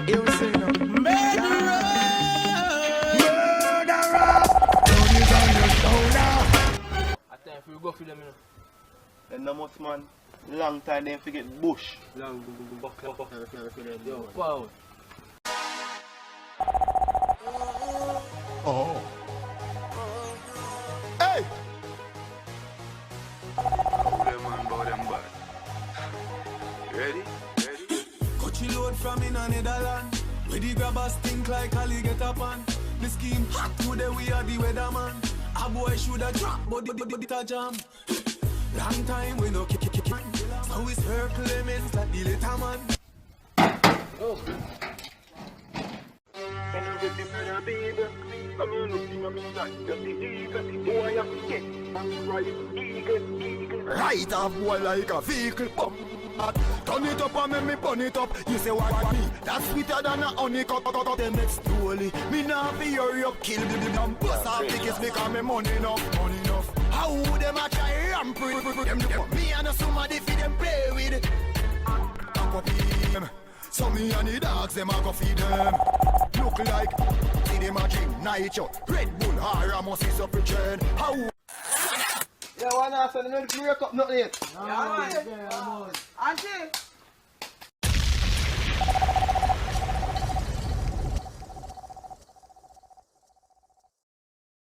You say no. Murderer! Don't you on your shoulder. I think we go for them, you know. And no much man, long time they forget bush. Long buck. Yo, power. Oh. Hey! Them man bout them bad. Ready? Coachy load from in a Netherland. Where the grabbers think like Ali get up on. The scheme hot today we are the weatherman. A boy shoulda drop but the jam. Long time we no kick. So we circle lemons like the little man. Oh. Right off boy like a vehicle pump. Turn it up and make me burn it up. You say what me? That's sweeter than a honey cut. Them next slowly. Me nah be hurry up, kill them bust off tickets because me money enough. How would them a try ramp them? Me and somebody feed them play with it. I copy them. So me and the dogs them a go feed them. Look like see them a drink nitro, Red Bull, Hara must is up a trend. How? Yeah, one answer, no break up, nothing yet. Yeah, man. Auntie,